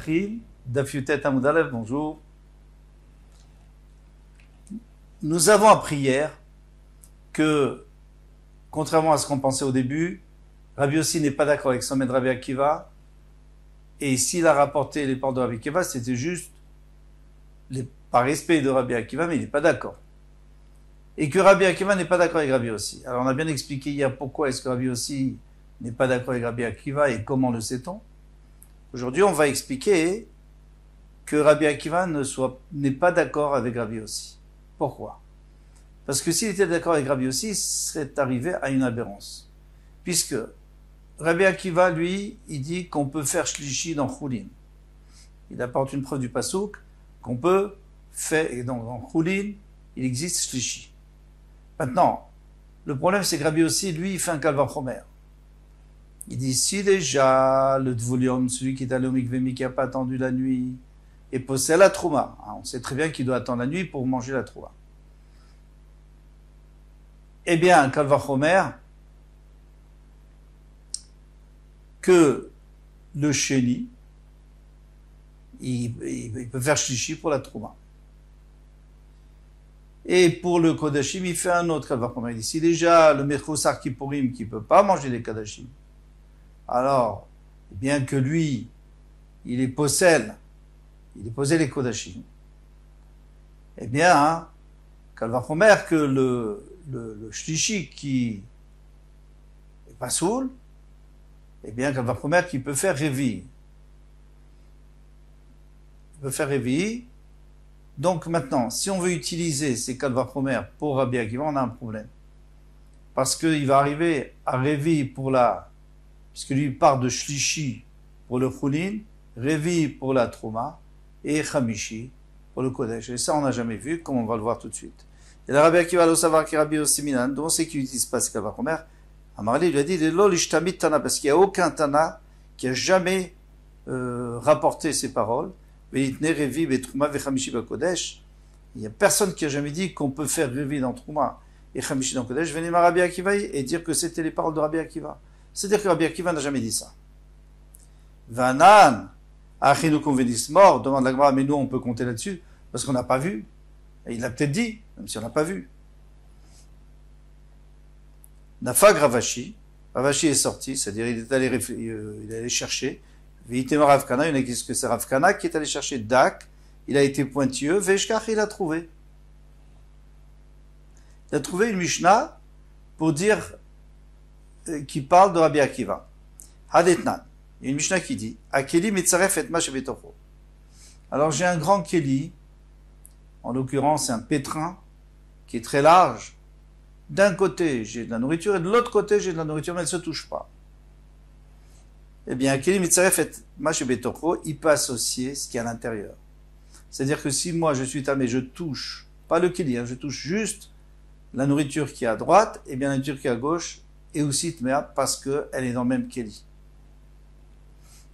Psachim, Daf Yutet Amud Aleph, bonjour. Nous avons appris hier que, contrairement à ce qu'on pensait au début, Rabbi Yossi n'est pas d'accord avec son maître Rabbi Akiva, et s'il a rapporté les paroles de Rabbi Akiva, c'était juste par respect de Rabbi Akiva, mais il n'est pas d'accord. Et que Rabbi Akiva n'est pas d'accord avec Rabbi Yossi. Alors on a bien expliqué hier pourquoi est-ce que Rabbi Yossi n'est pas d'accord avec Rabbi Akiva et comment le sait-on. Aujourd'hui, on va expliquer que Rabbi Akiva n'est pas d'accord avec Rabbi Yossi. Pourquoi? Parce que s'il était d'accord avec Rabbi Yossi, il serait arrivé à une aberrance. Puisque Rabbi Akiva, lui, il dit qu'on peut faire shlishi dans Choulin. Il apporte une preuve du pasouk qu'on peut faire, et donc dans Choulin, il existe shlishi. Maintenant, le problème c'est que Rabbi Yossi, lui, il fait un calva chomer. Il dit, si déjà le Dvoulion, celui qui est allé au mikvé, qui n'a pas attendu la nuit, est possède la trouma, on sait très bien qu'il doit attendre la nuit pour manger la trouma. Eh bien, un calva chomer, que le chéni, il peut faire shlishi pour la trouma. Et pour le kodashim, il fait un autre calva chomer. Il dit, si déjà le mechoussar kippurim qui ne peut pas manger les kodashim, alors, bien que lui, il est possède les kodashim, eh bien, calva chomer que le shlishi qui est pas soul, eh bien, calva chomer qui peut faire révi. Il peut faire révi. Donc maintenant, si on veut utiliser ces calva chomer pour Rabbi Akiva, on a un problème. Parce qu'il va arriver à révi pour puisque lui part de shlishi pour le choulin, révi pour la trouma, et chamishi pour le kodesh. Et ça, on n'a jamais vu, comme on va le voir tout de suite. Et le Rabbi Akiva, le savoir qui Rabbi Yossi Minan, dont on sait qu'il n'utilise pas ces calva chomer, Amarli lui a dit, lo l'ishtamit tana, parce qu'il n'y a aucun tana qui a jamais rapporté ces paroles. Il n'y a personne qui a jamais dit qu'on peut faire révi dans trouma et chamishi dans kodesh, venir à Rabbi Akiva et dire que c'était les paroles de Rabbi Akiva. C'est-à-dire que Rabbi Akiva n'a jamais dit ça. Vanan, achinukum venismor, demande la Gemara, mais nous on peut compter là-dessus, parce qu'on n'a pas vu. Et il l'a peut-être dit, même si on n'a pas vu. Nafag Ravashi est sorti, c'est-à-dire il est allé chercher. Vitema Rav Kana, il y en a qui disent que c'est Rav Kana qui est allé chercher Dak, il a été pointilleux, Veshkach il a trouvé. Il a trouvé une Mishnah pour dire qui parle de Rabbi Akiva. Hadetnan. Il y a une Mishnah qui dit Akeli mitzaref et mashebetocho. Alors j'ai un grand Keli, en l'occurrence c'est un pétrin qui est très large. D'un côté j'ai de la nourriture et de l'autre côté j'ai de la nourriture, mais elle ne se touche pas. Eh bien, Akeli mitzaref et mashebetocho, il peut associer ce qui est à l'intérieur. C'est-à-dire que si moi je suis tamé, je touche, pas le Keli, je touche juste la nourriture qui est à droite, et bien la nourriture qui est à gauche, et aussi tmea parce qu'elle est dans le même Keli.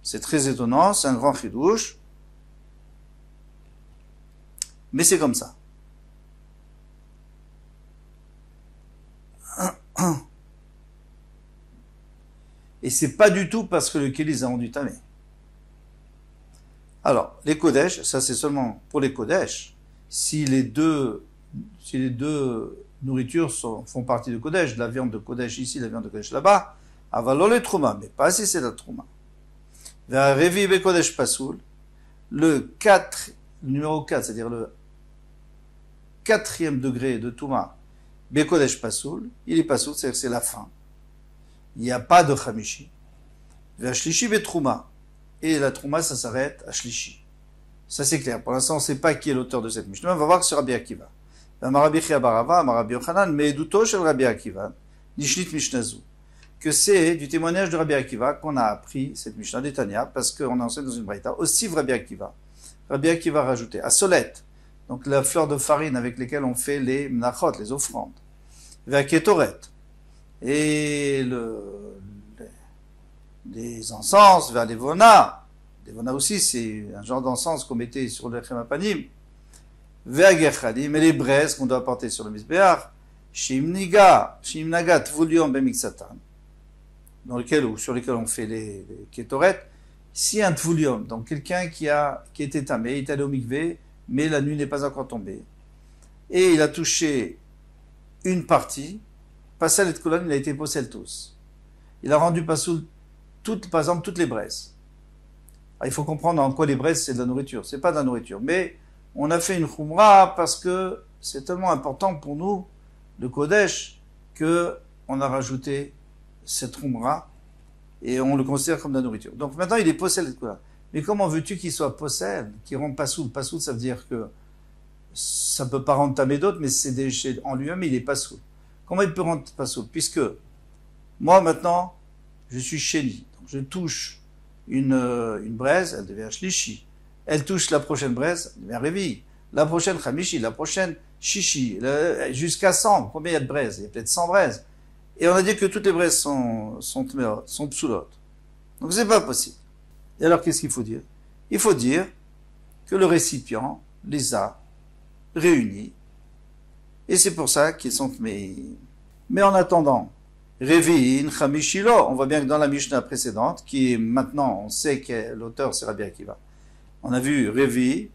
C'est très étonnant, c'est un grand chidouche, mais c'est comme ça. Et c'est pas du tout parce que le Keli les a rendu tamé. Alors, les kodesh, ça c'est seulement pour les kodesh. Si les deux nourritures font partie de kodesh, la viande de kodesh ici, la viande de kodesh là-bas, avalol et trouma, mais pas si c'est la trouma. Vers Revi be kodesh pasoul, le numéro 4, c'est-à-dire le 4e degré de touma, be kodesh pasoul, il est pasoul, c'est-à-dire que c'est la fin. Il n'y a pas de chamishi. Vers shlishi be trouma. Et la trouma, ça s'arrête à shlishi. Ça c'est clair. Pour l'instant, on ne sait pas qui est l'auteur de cette Mishnah. On va voir que c'est Rabbi Akiva. Que c'est du témoignage de Rabbi Akiva qu'on a appris cette Mishnah d'Etania, parce qu'on a enseigné dans une braïta. Aussi Rabbi Akiva. Rabbi Akiva a rajouté à solette, donc la fleur de farine avec lesquelles on fait les mnachot, les offrandes. Vers ketoret. Et les encens, vers les vona. Les vona aussi, c'est un genre d'encens qu'on mettait sur le chemapanim. Vers gerchadim, et les braises qu'on doit apporter sur le misbéach. Shimnagat vulion bemixatan. Sur lesquels on fait les ketoret. Si un tvulium, donc quelqu'un qui était tamé, il est allé au mikvé, mais la nuit n'est pas encore tombée, et il a touché une partie, Passel et Tkulan, il a été possède tous. Il a rendu Passoul, par exemple, toutes les braises. Alors, il faut comprendre en quoi les braises, c'est de la nourriture. C'est pas de la nourriture. Mais on a fait une khumra parce que c'est tellement important pour nous, le Kodesh, que on a rajouté cette khumra et on le considère comme de la nourriture. Donc maintenant, il est possède et Tkulan. Mais comment veux-tu qu'il soit possède, qu'il rende Passoul? Passoul, ça veut dire que ça peut pas rendre tamé d'autres, mais c'est déchet en lui-même, il est Passoul. Comment il peut rendre Passoul? Puisque moi, maintenant, je suis chéni. Donc, je touche une braise, elle devient shlishi. Elle touche la prochaine braise, elle devient révi. La prochaine chamishi, la prochaine shishi. Jusqu'à 100. Combien il y a de braises? Il y a peut-être 100 braises. Et on a dit que toutes les braises sont psulotes. Donc, c'est pas possible. Et alors, qu'est-ce qu'il faut dire? Il faut dire que le récipient les a réunis. Et c'est pour ça qu'ils sont mais en attendant, Revi'in, Chamishilo, on voit bien que dans la Mishnah précédente, qui est maintenant, on sait que l'auteur c'est Rabbi Akiva. On a vu Revi,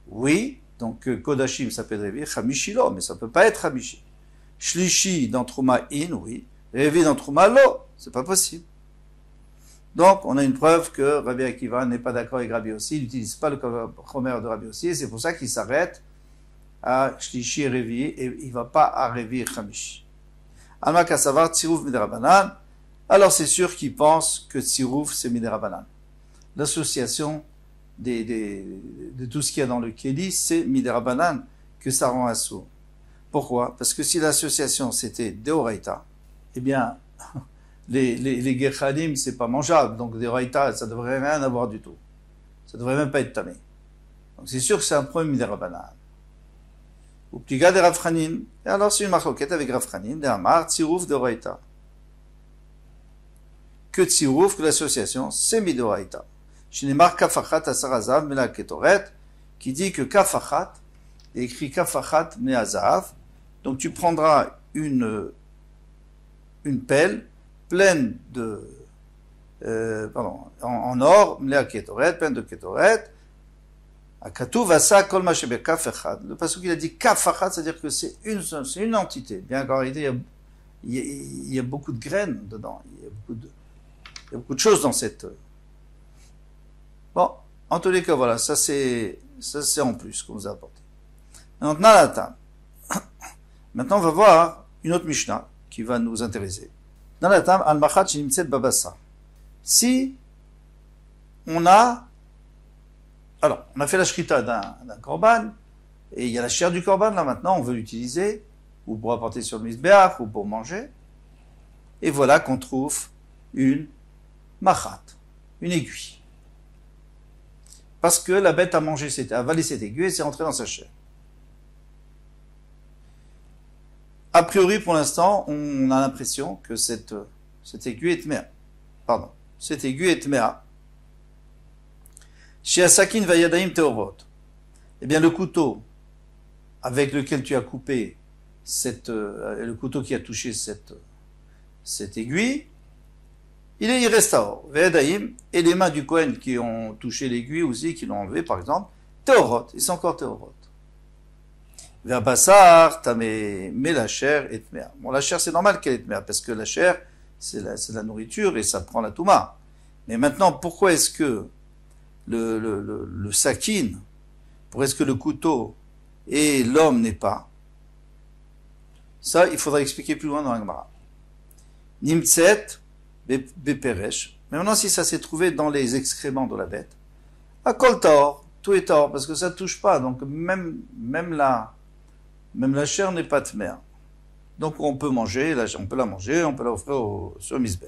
oui, donc Kodashim s'appelle Revi, Chamishilo, mais ça peut pas être Chamishi. Shlishi dans Trouma In, oui. Revi dans Trouma Lo, c'est pas possible. Donc, on a une preuve que Rabbi Akiva n'est pas d'accord avec Rabbi Yossi, il n'utilise pas le Chomer de Rabbi Yossi, et c'est pour ça qu'il s'arrête à Shlishi et Revi, et il va pas à Revi et Chamishi. Alma Kassavar, Tsirouf Miderabanan, alors c'est sûr qu'il pense que Tsirouf c'est Miderabanan. L'association de tout ce qu'il y a dans le Kéli, c'est Miderabanan, que ça rend assourd. Pourquoi? Parce que si l'association c'était Deoraita, eh bien, les Gechalim, c'est pas mangeable, donc Deoraita, ça devrait rien avoir du tout. Ça devrait même pas être tamé. Donc c'est sûr que c'est un problème Miderabanan. Ou Pliga de Rav Chanin. Et alors c'est une marloquette avec Rav Chanin, de Amar, Tsirouf de Oraita. Que Tsirouf, que l'association, c'est Midoraita. Shinemar Kafachat Asarazav, Mela Ketoret, qui dit que Kafachat, est écrit Kafachat Meazav, donc tu prendras une pelle pleine de, en or, Mela Ketoret, pleine de Ketoret, le passage qu'il a dit kafachat, c'est-à-dire que c'est une entité. Bien qu'en réalité, il y a beaucoup de graines dedans. Il y a beaucoup de choses dans cette. Bon, en tous les cas, voilà, ça c'est en plus qu'on nous a apporté. Maintenant, on va voir une autre Mishnah qui va nous intéresser. Dans la table, al-machat shinimtset babasa. Si on a fait la shrita d'un korban, et il y a la chair du korban, là maintenant, on veut l'utiliser, ou pour apporter sur le misbeach, ou pour manger. Et voilà qu'on trouve une machat, une aiguille. Parce que la bête a avalé cette aiguille et c'est rentré dans sa chair. A priori, pour l'instant, on a l'impression que cette aiguille est tmea. Pardon. Cette aiguille est tmea. Chez Asakin Vayadaim Teorot, eh bien le couteau avec lequel tu as coupé le couteau qui a touché cette aiguille, il reste à or. Vayadaim, et les mains du Kohen qui ont touché l'aiguille aussi, qui l'ont enlevé par exemple, Teorot, ils sont encore Teorot. Verbassar, mais la chair est tmea. Bon, la chair c'est normal qu'elle est tmea, parce que la chair c'est la nourriture et ça prend la touma. Mais maintenant, pourquoi est-ce que le sakin, pourquoi est-ce que le couteau et l'homme n'est pas? Ça, il faudra expliquer plus loin dans la Gemara. Nimtset beperesh. Mais maintenant, si ça s'est trouvé dans les excréments de la bête, à kol taor, tout est taor, parce que ça ne touche pas. Donc même la chair n'est pas tmea. Donc on peut manger, on peut la manger, on peut la offrir sur misbeh.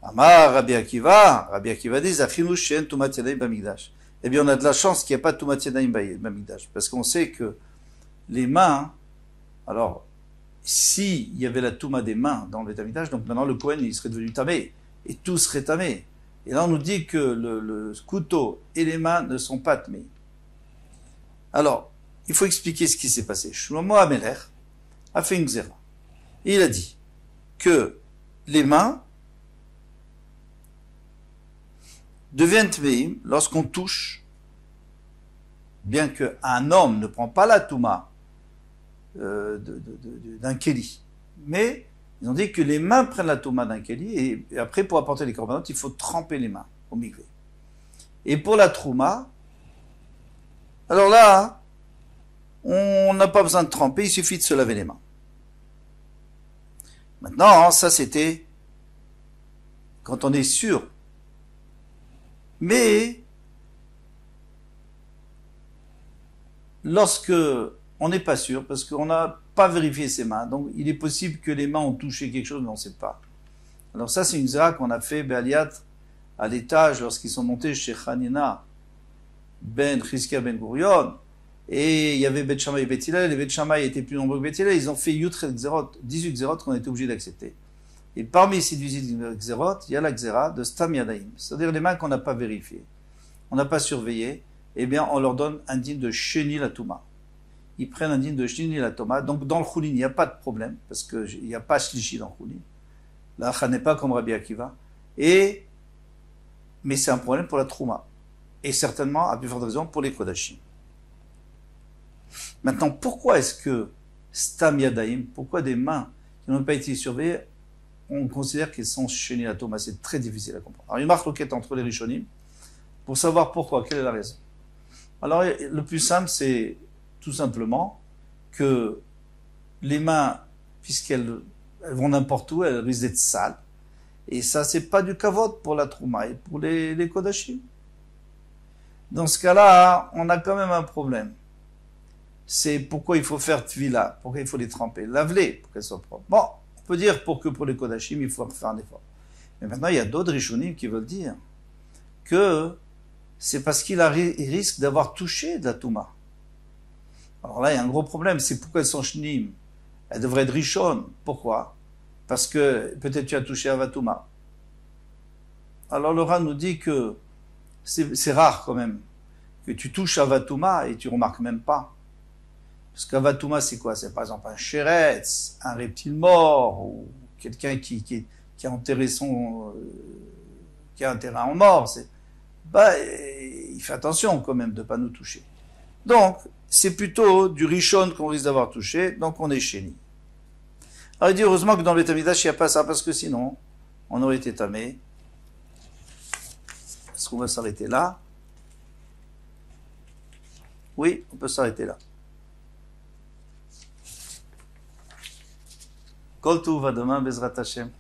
Amar Rabbi Akiva dit Zachinu shen tumat yadayim bamikdash. Eh bien, on a de la chance qu'il n'y ait pas de tumat yadayim bamikdash, parce qu'on sait que les mains, alors, s'il y avait la touma des mains dans le Beth Amikdash, donc maintenant le Kohen il serait devenu tamé, et tout serait tamé. Et là on nous dit que le couteau et les mains ne sont pas tamés. Alors, il faut expliquer ce qui s'est passé. Shlomo Amelech a fait une xéra. Et il a dit que les mains deviennent tmeim lorsqu'on touche, bien qu'un homme ne prend pas la touma d'un kéli. Mais ils ont dit que les mains prennent la touma d'un kéli et après pour apporter les corbanotes, il faut tremper les mains au mikvé. Et pour la trouma, alors là, on n'a pas besoin de tremper, il suffit de se laver les mains. Maintenant, ça c'était quand on est sûr. Mais lorsque on n'est pas sûr, parce qu'on n'a pas vérifié ses mains, donc il est possible que les mains ont touché quelque chose, mais on ne sait pas. Alors ça, c'est une zera qu'on a fait, Béaliat, à l'étage, lorsqu'ils sont montés chez Hanina, Ben Chizkia Ben Gurion, et il y avait Bet Shammai et Bet Hillel, les Bet Shammai étaient plus nombreux que Bet Hillel, ils ont fait 18 Xerot qu'on était obligés d'accepter. Et parmi ces 18 Xerot, il y a la Xera de Stam Yadaim, c'est-à-dire les mains qu'on n'a pas vérifiées, on n'a pas surveillé, eh bien on leur donne un din de Sheni la Touma. Ils prennent un din de Sheni la Touma, donc dans le Choulin, il n'y a pas de problème, parce qu'il n'y a pas Shlishi dans le Choulin. Là, n'est pas comme Rabbi Akiva. Mais c'est un problème pour la Trouma. Et certainement, à plus forte raison, pour les Kodashim. Maintenant, pourquoi est-ce que Stam Yadaim, pourquoi des mains qui n'ont pas été surveillées, on considère qu'elles sont Sheni la Touma? C'est très difficile à comprendre. Alors, il y a une marque loquette entre les Rishonim, pour savoir pourquoi, quelle est la raison. Alors, le plus simple, c'est tout simplement que les mains, puisqu'elles vont n'importe où, elles risquent d'être sales. Et ça, c'est pas du kavod pour la trouma et pour les kodashim. Dans ce cas-là, on a quand même un problème. C'est pourquoi il faut faire tvila, pourquoi il faut les tremper, lave-les pour qu'elles soient propres. Bon, on peut dire que pour les kodashim, il faut faire un effort. Mais maintenant, il y a d'autres rishonim qui veulent dire que c'est parce qu'il risque d'avoir touché de la touma. Alors là, il y a un gros problème, c'est pourquoi elles sont shnim. Elles devraient être rishon. Pourquoi? Parce que peut-être tu as touché à Vatouma. Alors le Ran nous dit que c'est rare quand même que tu touches à Vatouma et tu remarques même pas. Parce qu'à Vatouma, c'est quoi? C'est par exemple un chéretz, un reptile mort, ou quelqu'un qui a enterré qui a un terrain en mort. Il fait attention quand même de pas nous toucher. Donc, c'est plutôt du rishon qu'on risque d'avoir touché, donc on est chéni. Alors il dit heureusement que dans le Beth Amikdash il n'y a pas ça, parce que sinon on aurait été tamé. Est-ce qu'on va s'arrêter là? Oui, on peut s'arrêter là. Kol Tov, à demain, Bezrat Hashem.